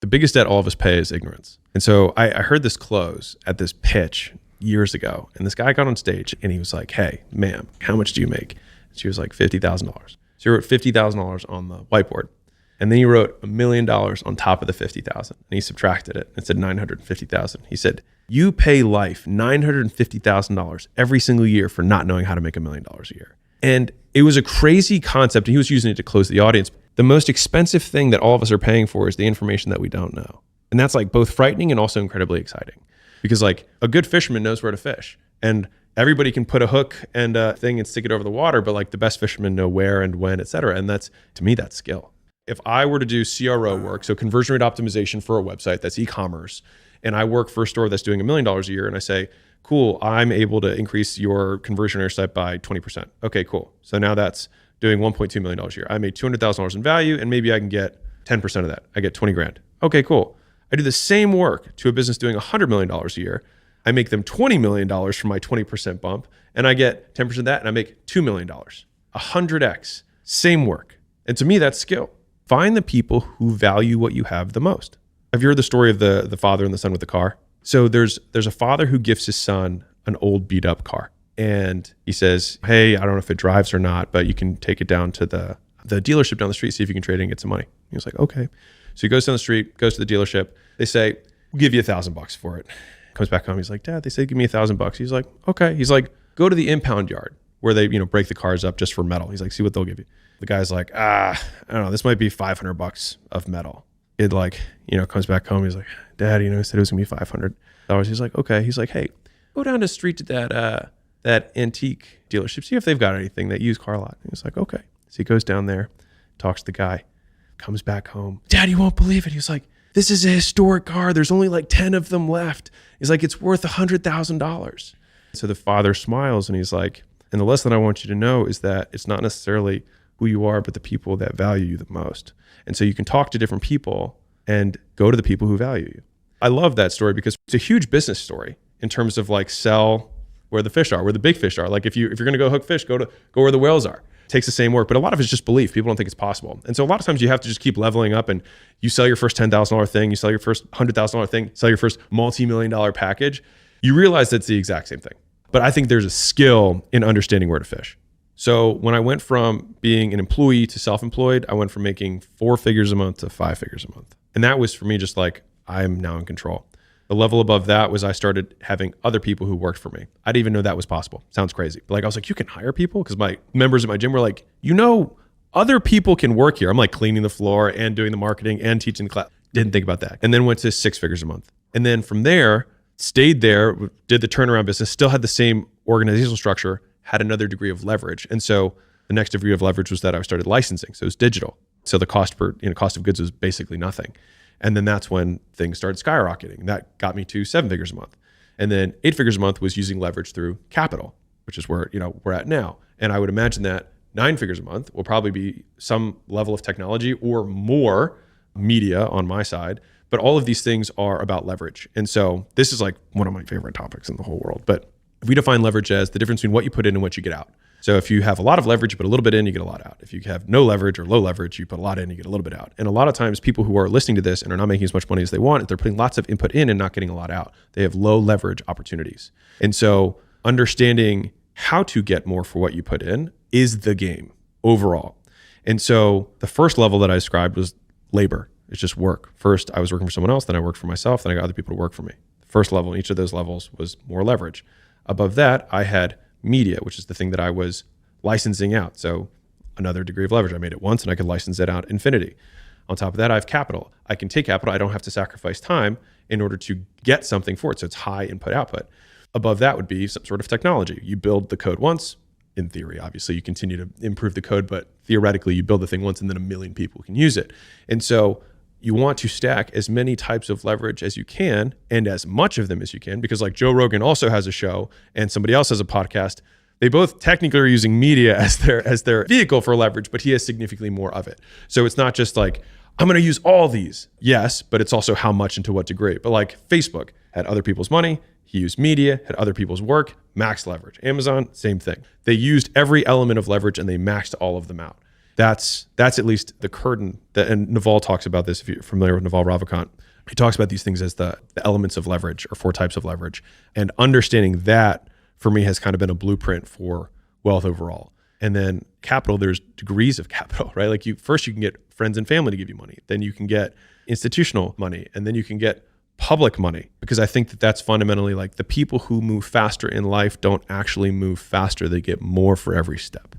biggest debt all of us pay is ignorance. And so I heard this close at this pitch years ago. And this guy got on stage and he was like, hey, ma'am, how much do you make? And she was like, $50,000. So he wrote $50,000 on the whiteboard. And then he wrote $1 million on top of the 50,000. And he subtracted it and said 950,000. He said, you pay life $950,000 every single year for not knowing how to make $1 million a year. And it was a crazy concept. And he was using it to close the audience. The most expensive thing that all of us are paying for is the information that we don't know. And that's like both frightening and also incredibly exciting. Because like a good fisherman knows where to fish. And everybody can put a hook and a thing and stick it over the water, but like the best fishermen know where and when, et cetera. And that's, to me, that's skill. If I were to do CRO work, so conversion rate optimization for a website that's e-commerce, and I work for a store that's doing $1 million a year, and I say, cool, I'm able to increase your conversion on your site by 20%. Okay, cool. So now that's doing $1.2 million a year. I made $200,000 in value, and maybe I can get 10% of that. I get 20 grand. Okay, cool. I do the same work to a business doing $100 million a year. I make them $20 million for my 20% bump, and I get 10% of that, and I make $2 million. 100x, same work. And to me, that's skill. Find the people who value what you have the most. Have you heard the story of the father and the son with the car? So there's a father who gifts his son an old beat up car. And he says, hey, I don't know if it drives or not, but you can take it down to the dealership down the street, see if you can trade it and get some money. He was like, okay. So he goes down the street, goes to the dealership. They say, we'll give you $1,000 for it. Comes back home. He's like, Dad, they said, give me $1,000. He's like, okay. He's like, go to the impound yard where they, break the cars up just for metal. He's like, see what they'll give you. The guy's like, I don't know, this might be $500 of metal. It comes back home. He's like, Dad, he said it was gonna be $500. He's like, okay. He's like, hey, go down the street to that antique dealership, see if they've got anything, that used car lot. He's like, okay. So he goes down there, talks to the guy, comes back home. Dad, you won't believe it. He was like, this is a historic car. There's only like 10 of them left. He's like, it's worth $100,000. So the father smiles and he's like, and the lesson I want you to know is that it's not necessarily who you are, but the people that value you the most. And so you can talk to different people and go to the people who value you. I love that story because it's a huge business story in terms of like sell where the fish are, where the big fish are. Like if you're going to go hook fish, go where the whales are. It takes the same work, but a lot of it's just belief. People don't think it's possible. And so a lot of times you have to just keep leveling up, and you sell your first $10,000 thing, you sell your first $100,000 thing, sell your first multi-million-dollar package. You realize that's the exact same thing. But I think there's a skill in understanding where to fish. So when I went from being an employee to self-employed, I went from making 4 figures a month to 5 figures a month. And that was for me just like, I'm now in control. The level above that was I started having other people who worked for me. I didn't even know that was possible. Sounds crazy. But I was like, you can hire people? Because my members at my gym were like, other people can work here. I'm like cleaning the floor and doing the marketing and teaching the class. Didn't think about that. And then went to 6 figures a month. And then from there, stayed there, did the turnaround business, still had the same organizational structure, had another degree of leverage. And so the next degree of leverage was that I started licensing. So it was digital. So the cost of goods was basically nothing. And then that's when things started skyrocketing. That got me to 7 figures a month. And then 8 figures a month was using leverage through capital, which is where, we're at now. And I would imagine that 9 figures a month will probably be some level of technology or more media on my side. But all of these things are about leverage. And so this is like one of my favorite topics in the whole world. But we define leverage as the difference between what you put in and what you get out. So if you have a lot of leverage, you put a little bit in, you get a lot out. If you have no leverage or low leverage, you put a lot in, you get a little bit out. And a lot of times people who are listening to this and are not making as much money as they want, they're putting lots of input in and not getting a lot out. They have low leverage opportunities. And so understanding how to get more for what you put in is the game overall. And so the first level that I described was labor. It's just work. First, I was working for someone else, then I worked for myself, then I got other people to work for me. The first level in each of those levels was more leverage. Above that, I had media, which is the thing that I was licensing out. So another degree of leverage. I made it once and I could license it out infinity. On top of that, I have capital. I can take capital. I don't have to sacrifice time in order to get something for it. So it's high input output. Above that would be some sort of technology. You build the code once. In theory, obviously, you continue to improve the code, but theoretically, you build the thing once and then 1 million people can use it. And so you want to stack as many types of leverage as you can and as much of them as you can, because like Joe Rogan also has a show and somebody else has a podcast. They both technically are using media as their vehicle for leverage, but he has significantly more of it. So it's not just like, I'm going to use all these. Yes, but it's also how much and to what degree. But like Facebook had other people's money. He used media, had other people's work, max leverage. Amazon, same thing. They used every element of leverage and they maxed all of them out. that's at least the curtain that, and Naval talks about this, if you're familiar with Naval Ravikant. He talks about these things as the elements of leverage, or 4 types of leverage. And understanding that for me has kind of been a blueprint for wealth overall. And then capital, there's degrees of capital, right? Like first you can get friends and family to give you money. Then you can get institutional money, and then you can get public money, because I think that that's fundamentally like the people who move faster in life don't actually move faster. They get more for every step.